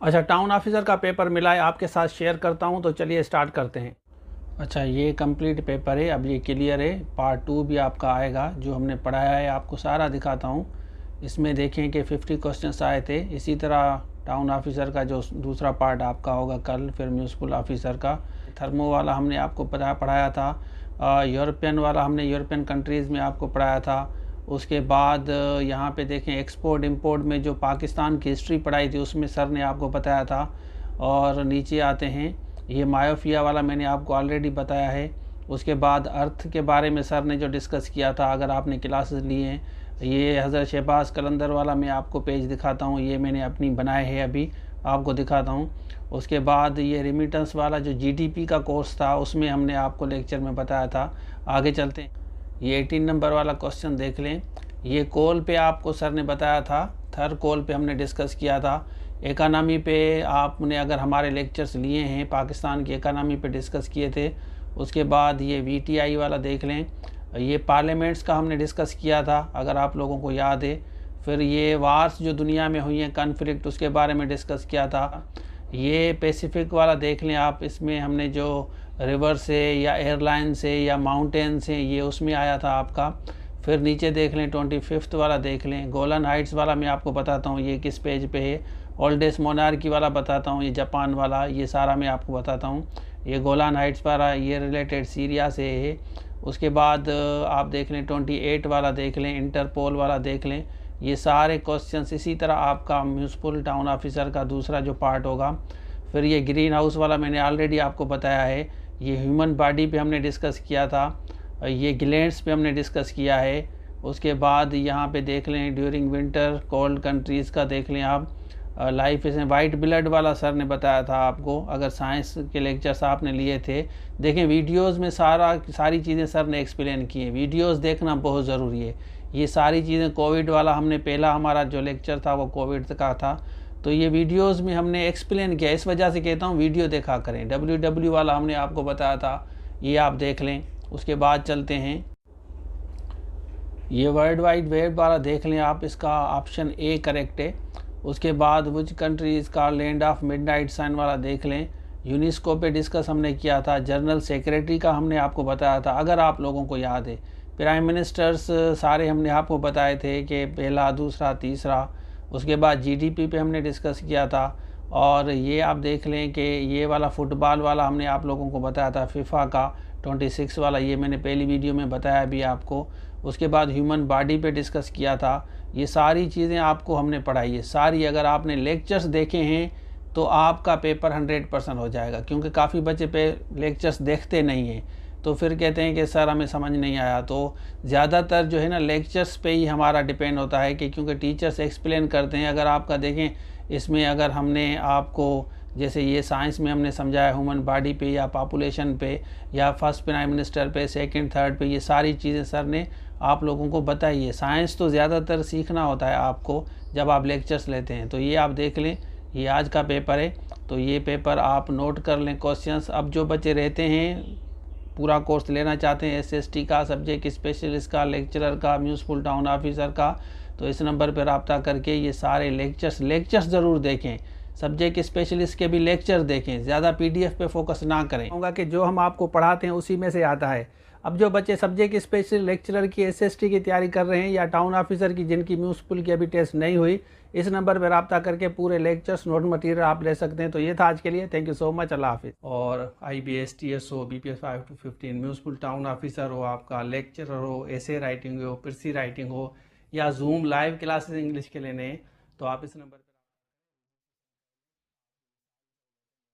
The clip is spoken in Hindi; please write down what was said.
अच्छा, टाउन ऑफिसर का पेपर मिला है, आपके साथ शेयर करता हूँ, तो चलिए स्टार्ट करते हैं। अच्छा, ये कंप्लीट पेपर है, अब ये क्लियर है। पार्ट 2 भी आपका आएगा, जो हमने पढ़ाया है आपको सारा दिखाता हूँ। इसमें देखें कि 50 क्वेश्चंस आए थे। इसी तरह टाउन ऑफिसर का जो दूसरा पार्ट आपका होगा कल, फिर म्यूनसिपल ऑफिसर का। थर्मो वाला हमने आपको पढ़ाया था। यूरोपियन वाला हमने यूरोपियन कंट्रीज़ में आपको पढ़ाया था। उसके बाद यहाँ पे देखें एक्सपोर्ट इंपोर्ट में जो पाकिस्तान की हिस्ट्री पढ़ाई थी उसमें सर ने आपको बताया था। और नीचे आते हैं, ये मायोफिया वाला मैंने आपको ऑलरेडी बताया है। उसके बाद अर्थ के बारे में सर ने जो डिस्कस किया था, अगर आपने क्लासेस लिए हैं, ये हज़रत शहबाज कलंदर वाला मैं आपको पेज दिखाता हूँ, ये मैंने अपनी बनाए है, अभी आपको दिखाता हूँ। उसके बाद ये रिमिटेंस वाला जो जीडीपी का कोर्स था उसमें हमने आपको लेक्चर में बताया था। आगे चलते हैं, ये 18 नंबर वाला क्वेश्चन देख लें। ये कोल पे आपको सर ने बताया था, थर्ड कोल पे हमने डिस्कस किया था। इकानमी पे आपने अगर हमारे लेक्चर्स लिए हैं, पाकिस्तान की इकानमी पे डिस्कस किए थे। उसके बाद ये वीटीआई वाला देख लें, ये पार्लियामेंट्स का हमने डिस्कस किया था, अगर आप लोगों को याद है। फिर ये वार्स जो दुनिया में हुई हैं, कॉन्फ्लिक्ट, उसके बारे में डिस्कस किया था। ये पैसिफिक वाला देख लें आप, इसमें हमने जो रिवर से या एयरलाइन से या माउंटेन से, ये उसमें आया था आपका। फिर नीचे देख लें 25th वाला देख लें। गोलन हाइट्स वाला मैं आपको बताता हूँ ये किस पेज पे है। ओल्डेस्ट मोनार्की वाला बताता हूँ, ये जापान वाला, ये सारा मैं आपको बताता हूँ। ये गोलान हाइट्स वाला ये रिलेटेड सीरिया से है। उसके बाद आप देख लें 28 वाला देख लें, इंटरपोल वाला देख लें। ये सारे क्वेश्चंस इसी तरह आपका म्यूनसिपल टाउन ऑफिसर का दूसरा जो पार्ट होगा। फिर ये ग्रीन हाउस वाला मैंने ऑलरेडी आपको बताया है। ये ह्यूमन बॉडी पे हमने डिस्कस किया था। ये ग्लैंड्स पे हमने डिस्कस किया है। उसके बाद यहाँ पे देख लें ड्यूरिंग विंटर कोल्ड कंट्रीज़ का देख लें आप। लाइफ इसमें वाइट ब्लड वाला सर ने बताया था आपको, अगर साइंस के लेक्चर्स आपने लिए थे। देखें वीडियोस में सारी चीज़ें सर ने एक्सप्लेन की हैं, वीडियोस देखना बहुत ज़रूरी है। ये सारी चीज़ें, कोविड वाला हमने पहला हमारा जो लेक्चर था वो कोविड का था, तो ये वीडियोस में हमने एक्सप्लेन किया। इस वजह से कहता हूँ वीडियो देखा करें। WW वाला हमने आपको बताया था, ये आप देख लें। उसके बाद चलते हैं, ये वर्ल्ड वाइड वेब वाला देख लें आप, इसका ऑप्शन ए करेक्ट है। उसके बाद विच कंट्री इसका लैंड ऑफ मिडनाइट सन वाला देख लें। यूनेस्को पे डिस्कस हमने किया था। जनरल सेक्रेटरी का हमने आपको बताया था, अगर आप लोगों को याद है। प्राइम मिनिस्टर्स सारे हमने आपको बताए थे कि पहला, दूसरा, तीसरा। उसके बाद जीडीपी पे हमने डिस्कस किया था। और ये आप देख लें कि ये वाला फुटबॉल वाला हमने आप लोगों को बताया था, फीफा का 26 वाला, ये मैंने पहली वीडियो में बताया भी आपको। उसके बाद ह्यूमन बॉडी पे डिस्कस किया था। ये सारी चीज़ें आपको हमने पढ़ाई है सारी। अगर आपने लेक्चर्स देखे हैं तो आपका पेपर 100% हो जाएगा, क्योंकि काफ़ी बच्चे पे लेक्चर्स देखते नहीं हैं, तो फिर कहते हैं कि सर हमें समझ नहीं आया। तो ज़्यादातर जो है ना लेक्चर्स पे ही हमारा डिपेंड होता है, कि क्योंकि टीचर्स एक्सप्लेन करते हैं। अगर आपका देखें इसमें, अगर हमने आपको जैसे ये साइंस में हमने समझाया ह्यूमन बॉडी पे या पॉपुलेशन पे या फर्स्ट प्राइम मिनिस्टर पे, सेकंड, थर्ड पे, ये सारी चीज़ें सर ने आप लोगों को बताई है। साइंस तो ज़्यादातर सीखना होता है आपको जब आप लेक्चर्स लेते हैं। तो ये आप देख लें, ये आज का पेपर है, तो ये पेपर आप नोट कर लें क्वेश्चंस। अब जो बच्चे रहते हैं, पूरा कोर्स लेना चाहते हैं, SST का, सब्जेक्ट स्पेशलिस्ट का, लेक्चरर का, म्यूनसिपल टाउन ऑफिसर का, तो इस नंबर पर रब्ता करके ये सारे लेक्चर्स ज़रूर देखें। सब्जेक्ट स्पेशलिस्ट के भी लेक्चर देखें, ज़्यादा PDF पे फोकस ना करें। होगा कि जो हम आपको पढ़ाते हैं उसी में से आता है। अब जो बच्चे सब्जेक्ट स्पेशल लेक्चरर की, SST की तैयारी कर रहे हैं, या टाउन ऑफिसर की, जिनकी म्यूनसिपल की अभी टेस्ट नहीं हुई, इस नंबर पर रब्ता करके पूरे लेक्चर्स, नोट मटेरियल आप ले सकते हैं। तो ये था आज के लिए, थैंक यू सो मच, अल्लाह हाफिज़। और IBS TS हो, BPS 5 to 15, municipal town officer हो, आपका लेक्चरर हो, एसे राइटिंग हो, पिरसी राइटिंग हो, या जूम लाइव क्लासेस इंग्लिश के लेने हैं, तो आप इस नंबर